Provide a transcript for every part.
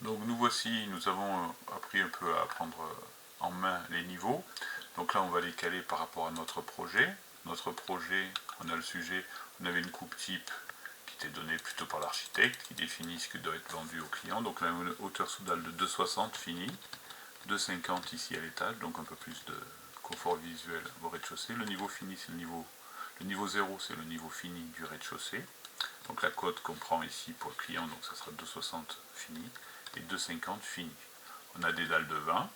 Donc nous voici, nous avons appris un peu à prendre en main les niveaux. Donc là on va les caler par rapport à notre projet. Notre projet, on a le sujet, on avait une coupe type qui était donnée plutôt par l'architecte, qui définit ce qui doit être vendu au client. Donc là une hauteur sous dalle de 2,60 fini, 2,50 ici à l'étage, donc un peu plus de confort visuel au rez-de-chaussée. Le niveau fini, c'est le niveau 0, c'est le niveau fini du rez-de-chaussée. Donc la cote qu'on prend ici pour le client, donc ça sera 2,60 fini et 2,50 fini. On a des dalles de 20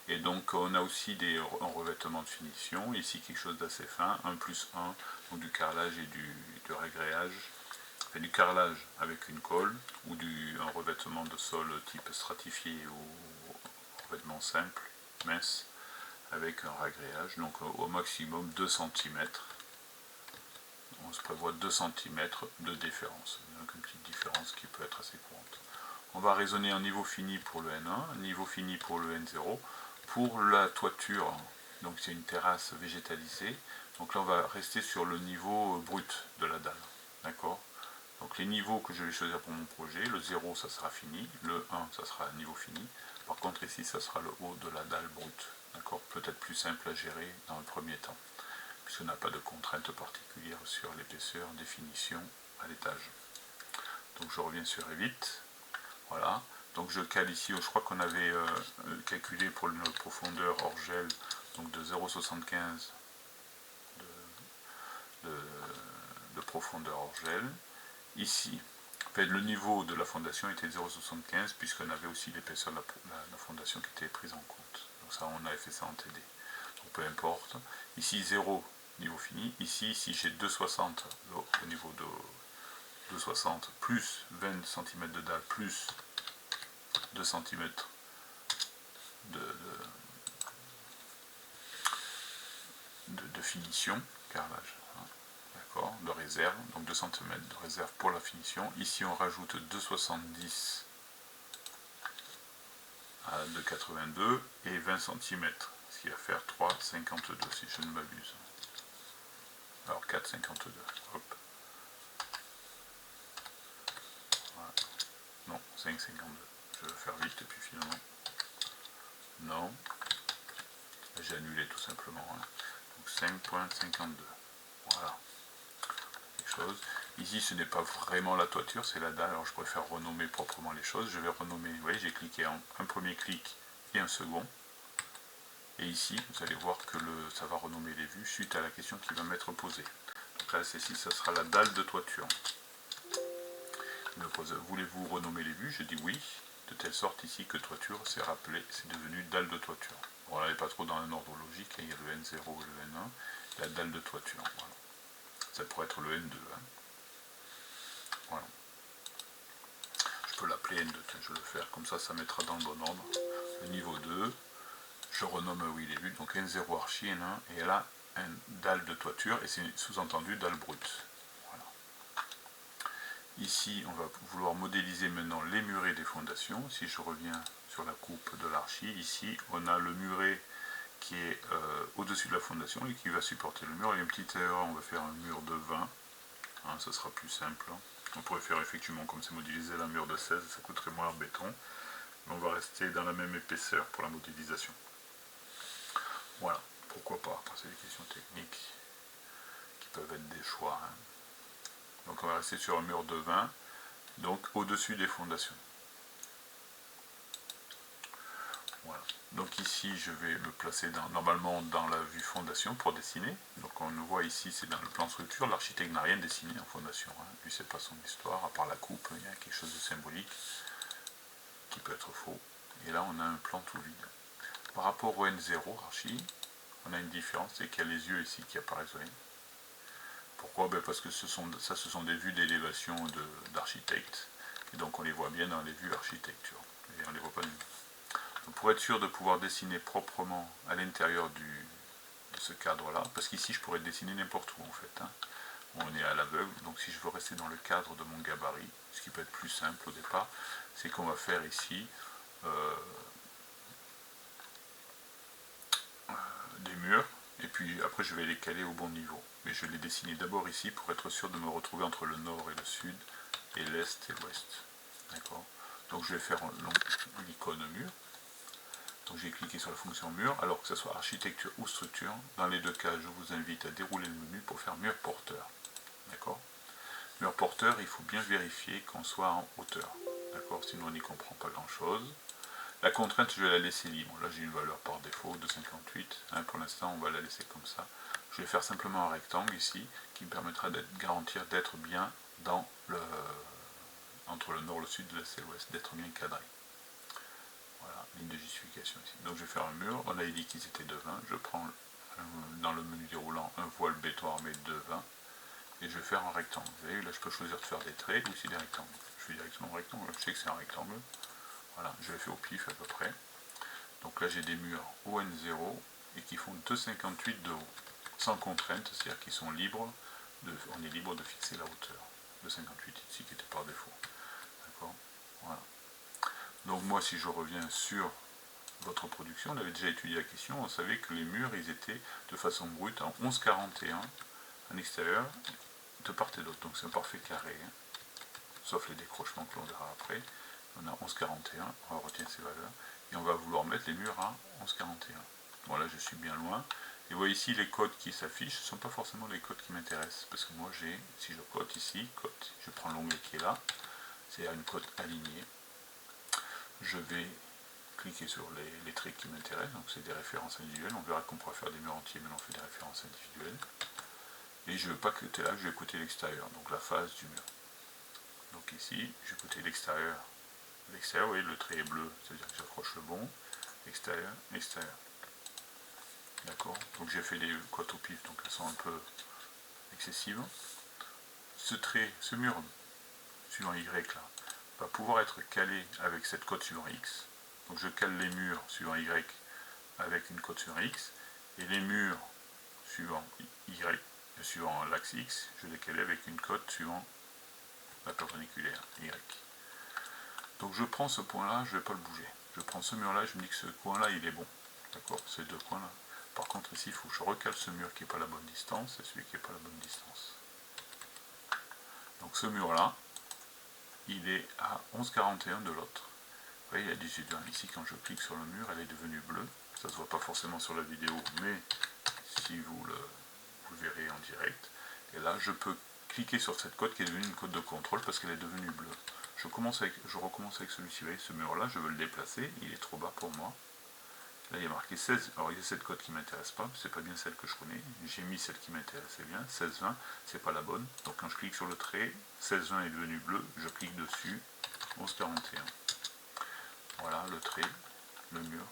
et donc on a aussi un revêtement de finition, ici quelque chose d'assez fin, 1 plus 1, donc du carrelage et du ragréage, enfin, du carrelage avec une colle ou un revêtement de sol type stratifié ou revêtement simple, mince, avec un ragréage, donc au maximum 2 cm. On se prévoit 2 cm de différence, donc une petite différence qui peut être assez courante. On va raisonner en niveau fini pour le N1, niveau fini pour le N0. Pour la toiture, donc c'est une terrasse végétalisée, donc là on va rester sur le niveau brut de la dalle, d'accord. Donc les niveaux que je vais choisir pour mon projet, le 0 ça sera fini, le 1 ça sera niveau fini, par contre ici ça sera le haut de la dalle brute, d'accord, peut-être plus simple à gérer dans le premier temps, puisqu'on n'a pas de contraintes particulières sur l'épaisseur, définition à l'étage. Donc je reviens sur Revit, voilà. Donc je cale ici, je crois qu'on avait calculé pour notre profondeur hors gel, donc de 0,75 de profondeur hors gel. Ici, le niveau de la fondation était 0,75 puisqu'on avait aussi l'épaisseur de la fondation qui était prise en compte. Donc ça, on avait fait ça en TD. Donc peu importe. Ici 0, niveau fini. Ici, si j'ai 2,60 au niveau de 2,60 plus 20 cm de dalle plus 2 cm de finition, carrelage, hein, d'accord, de réserve, donc 2 cm de réserve pour la finition. Ici on rajoute 2,70 à 2,82 et 20 cm, ce qui va faire 3,52 si je ne m'abuse. Alors 4,52, hop. Voilà. Non, 5,52. Je vais faire vite et puis finalement, non, j'ai annulé tout simplement. Hein. Donc 5,52. Voilà. Quelque chose. Ici, ce n'est pas vraiment la toiture, c'est la dalle. Alors, je préfère renommer proprement les choses. Je vais renommer. Vous voyez, j'ai cliqué en un premier clic et un second. Et ici, vous allez voir que ça va renommer les vues suite à la question qui va m'être posée. Donc là, celle-ci, ça sera la dalle de toiture. Il me pose, voulez-vous renommer les vues? Je dis oui, de telle sorte ici que toiture, c'est rappelé, c'est devenu dalle de toiture. Bon, là, n'est pas trop dans un ordre logique, il y a le N0 et le N1, la dalle de toiture. Voilà. Ça pourrait être le N2. Hein. Voilà. Je peux l'appeler N2, tiens, je vais le faire, comme ça mettra dans le bon ordre. Le niveau 2, je renomme oui les vues, donc N0 archi, N1, et là, un dalle de toiture, et c'est sous-entendu dalle brute. Voilà. Ici, on va vouloir modéliser maintenant les murets des fondations. Si je reviens sur la coupe de l'archi, ici, on a le muret qui est au-dessus de la fondation et qui va supporter le mur. Il y a une petite erreur, on va faire un mur de 20, hein, ça sera plus simple. Hein. On pourrait faire effectivement, comme c'est modélisé, un mur de 16, ça coûterait moins en béton. Mais on va rester dans la même épaisseur pour la modélisation. Voilà, pourquoi pas, après c'est des questions techniques qui peuvent être des choix. Hein. Donc on va rester sur un mur de 20, donc au-dessus des fondations. Voilà. Donc ici je vais me placer normalement dans la vue fondation pour dessiner. Donc on le voit ici, c'est dans le plan structure, l'architecte n'a rien dessiné en fondation. Hein. Lui c'est pas son histoire, à part la coupe, il y a quelque chose de symbolique qui peut être faux. Et là on a un plan tout vide. Par rapport au N0 archi, on a une différence, c'est qu'il y a les yeux ici qui apparaissent. Pourquoi? Parce que ce sont des vues d'élévation d'architecte, et donc on les voit bien dans les vues architecture, et on ne les voit pas nous. Donc pour être sûr de pouvoir dessiner proprement à l'intérieur de ce cadre-là, parce qu'ici je pourrais dessiner n'importe où en fait, hein. On est à l'aveugle, donc si je veux rester dans le cadre de mon gabarit, ce qui peut être plus simple au départ, c'est qu'on va faire ici des murs, et puis après je vais les caler au bon niveau. Mais je vais les dessiner d'abord ici pour être sûr de me retrouver entre le nord et le sud, et l'est et l'ouest. D'accord. Donc je vais faire l'icône mur. Donc j'ai cliqué sur la fonction mur, alors que ce soit architecture ou structure. Dans les deux cas, je vous invite à dérouler le menu pour faire mur porteur. D'accord? Mur porteur, il faut bien vérifier qu'on soit en hauteur. D'accord? Sinon on n'y comprend pas grand chose. La contrainte, je vais la laisser libre. Là j'ai une valeur par défaut de 58. Pour l'instant, on va la laisser comme ça. Je vais faire simplement un rectangle ici, qui me permettra de garantir d'être bien dans entre le nord et le sud de la CLOS, d'être bien cadré. Voilà, ligne de justification ici. Donc je vais faire un mur, on a dit qu'ils étaient de 20, je prends dans le menu déroulant un voile béton armé de 20, et je vais faire un rectangle. Vous voyez, là je peux choisir de faire des traits ou aussi des rectangles. Je fais directement un rectangle, je sais que c'est un rectangle. Voilà, je l'ai fait au pif à peu près. Donc là j'ai des murs ON0 et qui font 2,58 de haut, sans contrainte, c'est-à-dire qu'ils sont libres, on est libre de fixer la hauteur. 2,58 ici qui était par défaut. D'accord? Voilà. Donc moi si je reviens sur votre production, on avait déjà étudié la question, on savait que les murs ils étaient de façon brute en 11,41 en extérieur de part et d'autre. Donc c'est un parfait carré, hein, sauf les décrochements que l'on verra après. On a 11,41, on va retenir ces valeurs, et on va vouloir mettre les murs à 11,41. Bon là je suis bien loin, et vous voyez ici les codes qui s'affichent, ce ne sont pas forcément les codes qui m'intéressent, parce que moi j'ai, si je cote ici, je prends l'onglet qui est là, c'est une cote alignée, je vais cliquer sur les traits qui m'intéressent, donc c'est des références individuelles, on verra qu'on pourra faire des murs entiers, mais on fait des références individuelles, et je ne veux pas coter là, je vais coter l'extérieur, donc la face du mur. Donc ici, je vais coter l'extérieur. L'extérieur, vous voyez, le trait est bleu, c'est-à-dire que j'accroche le bon, extérieur, extérieur. D'accord? Donc j'ai fait des cotes au pif, donc elles sont un peu excessives. Ce trait, ce mur suivant Y là, va pouvoir être calé avec cette cote suivant X. Donc je cale les murs suivant Y avec une cote suivant X, et les murs suivant Y, suivant l'axe X, je les cale avec une cote suivant la perpendiculaire Y. Donc je prends ce point-là, je ne vais pas le bouger. Je prends ce mur-là, je me dis que ce coin-là, il est bon. D'accord? Ces deux coins-là. Par contre, ici, il faut que je recale ce mur qui n'est pas la bonne distance et celui qui n'est pas la bonne distance. Donc ce mur-là, il est à 11,41 de l'autre. Vous voyez, il y a 18,20. Ici, quand je clique sur le mur, elle est devenue bleue. Ça ne se voit pas forcément sur la vidéo, mais si vous le verrez en direct. Et là, je peux cliquer sur cette cote qui est devenue une cote de contrôle parce qu'elle est devenue bleue. Je recommence avec celui-ci, vous voyez, ce mur-là, je veux le déplacer, il est trop bas pour moi. Là, il y a marqué 16, alors il y a cette cote qui ne m'intéresse pas, c'est pas bien celle que je connais, j'ai mis celle qui m'intéressait bien, 16,20, c'est pas la bonne, donc quand je clique sur le trait, 16,20 est devenu bleu, je clique dessus, 11,41. Voilà le trait, le mur,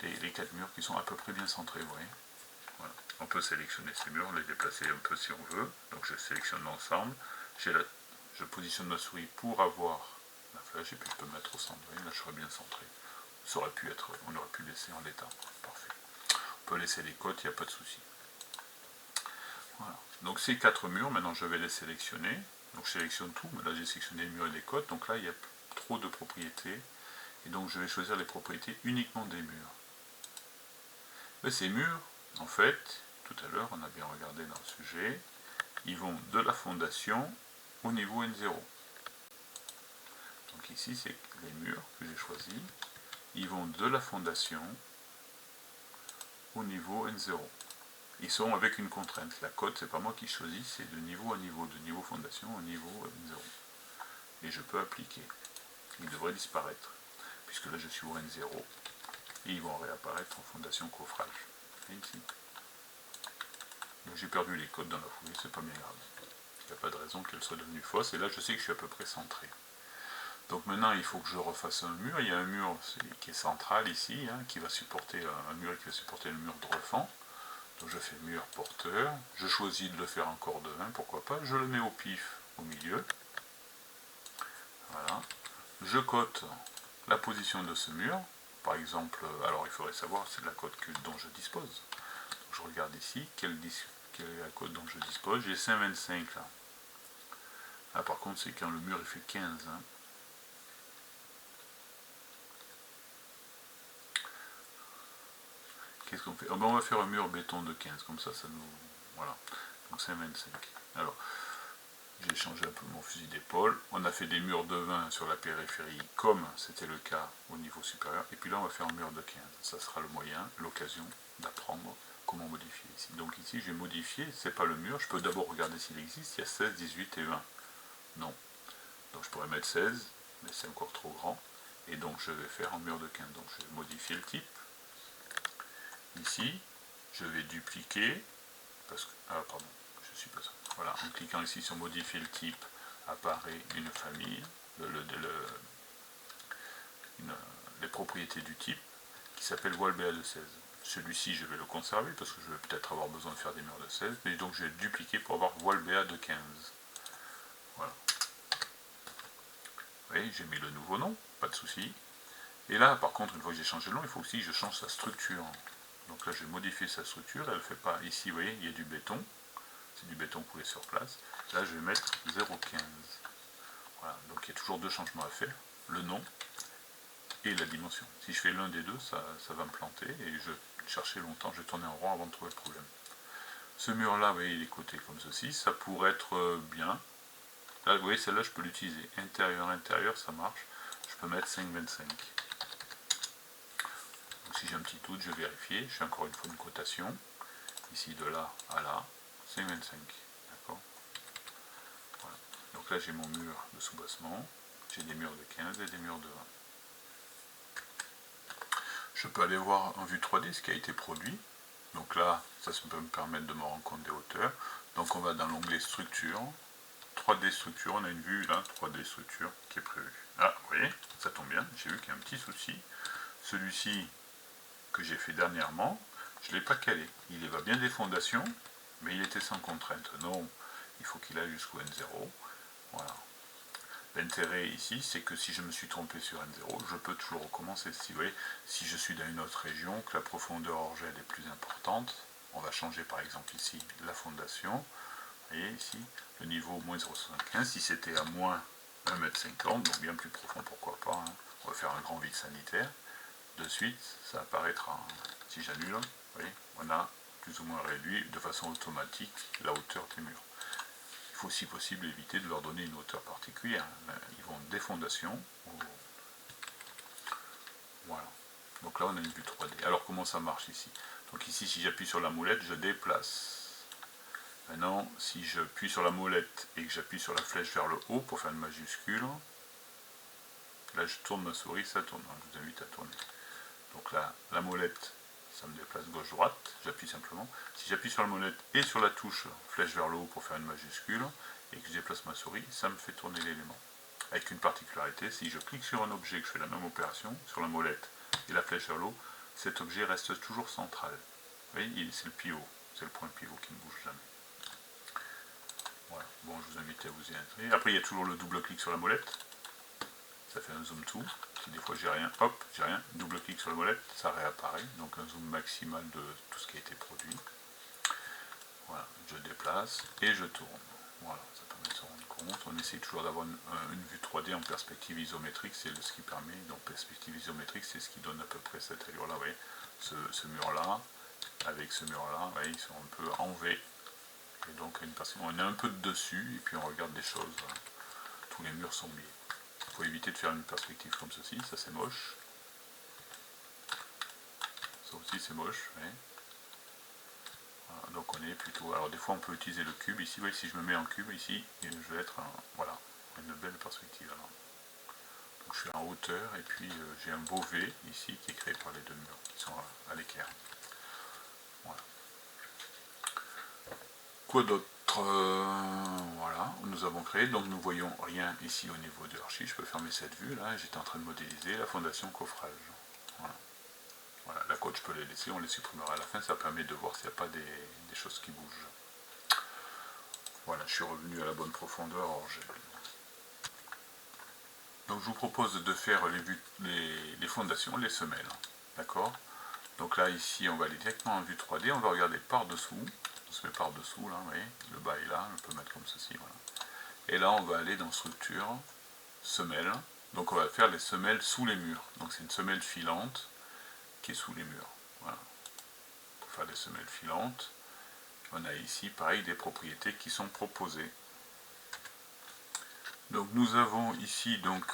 et les 4 murs qui sont à peu près bien centrés, vous voyez. Voilà. On peut sélectionner ces murs, les déplacer un peu si on veut, donc je sélectionne l'ensemble, je positionne ma souris pour avoir la flèche, et puis je peux mettre au centre, vous voyez, là je serai bien centré. Ça aurait pu être, on aurait pu laisser en l'état. Parfait. On peut laisser les côtes, il n'y a pas de souci. Voilà. Donc ces 4 murs, maintenant je vais les sélectionner. Donc je sélectionne tout, mais là j'ai sélectionné les murs et les côtes. Donc là il y a trop de propriétés. Et donc je vais choisir les propriétés uniquement des murs. Mais ces murs, en fait, tout à l'heure on a bien regardé dans le sujet, ils vont de la fondation au niveau N0. Donc ici c'est les murs que j'ai choisis. Ils vont de la fondation au niveau N0. Ils sont avec une contrainte. La cote, c'est pas moi qui choisis, c'est de niveau à niveau, de niveau fondation au niveau N0. Et je peux appliquer. Ils devraient disparaître, puisque là je suis au N0, et ils vont réapparaître en fondation coffrage. Et ici. Donc j'ai perdu les cotes dans la foulée, c'est pas bien grave. Il n'y a pas de raison qu'elles soient devenues fausses, et là je sais que je suis à peu près centré. Donc maintenant il faut que je refasse un mur. Il y a un mur qui est central ici, hein, qui va supporter un mur qui va supporter le mur de refend. Donc je fais mur porteur, je choisis de le faire en corps de 1, pourquoi pas, je le mets au pif au milieu. Voilà. Je cote la position de ce mur. Par exemple, alors il faudrait savoir c'est de la cote dont je dispose. Donc je regarde ici, quelle est la cote dont je dispose. J'ai 5,25 là. Ah, par contre c'est quand le mur il fait 15. Hein. Qu'est-ce qu'on fait? Oh ben on va faire un mur béton de 15, comme ça, ça nous... Voilà. Donc 5,25. Alors, j'ai changé un peu mon fusil d'épaule. On a fait des murs de 20 sur la périphérie, comme c'était le cas au niveau supérieur. Et puis là, on va faire un mur de 15. Ça sera le moyen, l'occasion d'apprendre comment modifier ici. Donc ici, j'ai modifié, c'est pas le mur. Je peux d'abord regarder s'il existe. Il y a 16, 18 et 20. Non. Donc je pourrais mettre 16, mais c'est encore trop grand. Et donc je vais faire un mur de 15. Donc je vais modifier le type. Ici, je vais dupliquer, parce que, ah pardon, je suis pas ça. Voilà, en cliquant ici sur modifier le type, apparaît une famille, les propriétés du type, qui s'appelle voile BA de 16. Celui-ci, je vais le conserver, parce que je vais peut-être avoir besoin de faire des murs de 16, mais donc je vais dupliquer pour avoir voile BA de 15. Voilà. Vous voyez, j'ai mis le nouveau nom, pas de souci. Et là, par contre, une fois que j'ai changé le nom, il faut aussi que je change sa structure. Donc là, je vais modifier sa structure. Elle ne fait pas. Ici, vous voyez, il y a du béton. C'est du béton coulé sur place. Là, je vais mettre 0,15. Voilà. Donc il y a toujours deux changements à faire. Le nom et la dimension. Si je fais l'un des deux, ça va me planter. Et je cherchais longtemps. Je tournais en rond avant de trouver le problème. Ce mur-là, vous voyez, il est coté comme ceci. Ça pourrait être bien. Là, vous voyez, celle-là, je peux l'utiliser. Intérieur, intérieur, ça marche. Je peux mettre 5,25. Donc si j'ai un petit doute, je vais vérifier. Je fais encore une fois une cotation. Ici, de là à là, 5,25. D'accord. Voilà. Donc là, j'ai mon mur de soubassement. J'ai des murs de 15 et des murs de 20. Je peux aller voir en vue 3D ce qui a été produit. Donc là, ça peut me permettre de me rendre compte des hauteurs. Donc on va dans l'onglet structure. 3D structure, on a une vue là, 3D structure qui est prévue. Ah, vous voyez, ça tombe bien, j'ai vu qu'il y a un petit souci. Celui-ci que j'ai fait dernièrement, je ne l'ai pas calé. Il va bien des fondations, mais il était sans contrainte. Non, il faut qu'il aille jusqu'au N0. Voilà. L'intérêt ici, c'est que si je me suis trompé sur N0, je peux toujours recommencer. Si, vous voyez, si je suis dans une autre région, que la profondeur hors gel est plus importante, on va changer par exemple ici la fondation. Vous voyez ici, le niveau moins 0,75, si c'était à moins 1,50 m, donc bien plus profond, pourquoi pas, hein. On va faire un grand vide sanitaire. De suite, ça apparaîtra, si j'annule, vous voyez, on a plus ou moins réduit de façon automatique la hauteur des murs. Il faut si possible éviter de leur donner une hauteur particulière. Ils vont des fondations. Voilà. Donc là on a une vue 3D. Alors comment ça marche ici? Donc ici si j'appuie sur la molette, je déplace. Maintenant, si j'appuie sur la molette et que j'appuie sur la flèche vers le haut pour faire une majuscule, là je tourne ma souris, ça tourne. Je vous invite à tourner. Donc là, la molette, ça me déplace gauche-droite, j'appuie simplement. Si j'appuie sur la molette et sur la touche flèche vers le haut pour faire une majuscule, et que je déplace ma souris, ça me fait tourner l'élément. Avec une particularité, si je clique sur un objet, que je fais la même opération, sur la molette et la flèche vers le haut, cet objet reste toujours central. Vous voyez, c'est le pivot, c'est le point pivot qui ne bouge jamais. Voilà, bon, je vous invite à vous y intéresser. Après, il y a toujours le double clic sur la molette. Ça fait un zoom to. Si des fois j'ai rien, hop, j'ai rien, double clic sur la molette, ça réapparaît. Donc un zoom maximal de tout ce qui a été produit. Voilà, je déplace et je tourne. Voilà, ça permet de se rendre compte. On essaie toujours d'avoir une vue 3D en perspective isométrique, c'est ce qui permet. Donc perspective isométrique, c'est ce qui donne à peu près cette allure-là. Vous voyez, ce mur-là, avec ce mur-là, ils sont un peu en V. Et donc on est un peu de dessus et puis on regarde des choses. Tous les murs sont biais. Il faut éviter de faire une perspective comme ceci, ça c'est moche. Ça aussi c'est moche. Ouais. Voilà, donc on est plutôt. Alors des fois on peut utiliser le cube. Ici, voyez, si je me mets en cube ici, je vais être voilà, une belle perspective. Alors. Donc je suis en hauteur et puis j'ai un beau V ici qui est créé par les deux murs qui sont à l'équerre. Voilà. Quoi d'autre? Voilà, nous avons créé, donc nous voyons rien ici au niveau de l'archi. Je peux fermer cette vue là, j'étais en train de modéliser la fondation coffrage. Voilà. Voilà, la côte je peux les laisser, on les supprimera à la fin, ça permet de voir s'il n'y a pas des choses qui bougent. Voilà, je suis revenu à la bonne profondeur hors gel. Donc je vous propose de faire les fondations, les semelles. D'accord? Donc là ici on va aller directement en vue 3D, on va regarder par dessous. On se met par dessous là, vous voyez, le bas est là, on peut mettre comme ceci, voilà. Et là on va aller dans structure, semelle, donc on va faire les semelles sous les murs. Donc c'est une semelle filante qui est sous les murs. Voilà. Pour faire des semelles filantes, on a ici pareil des propriétés qui sont proposées. Donc nous avons ici donc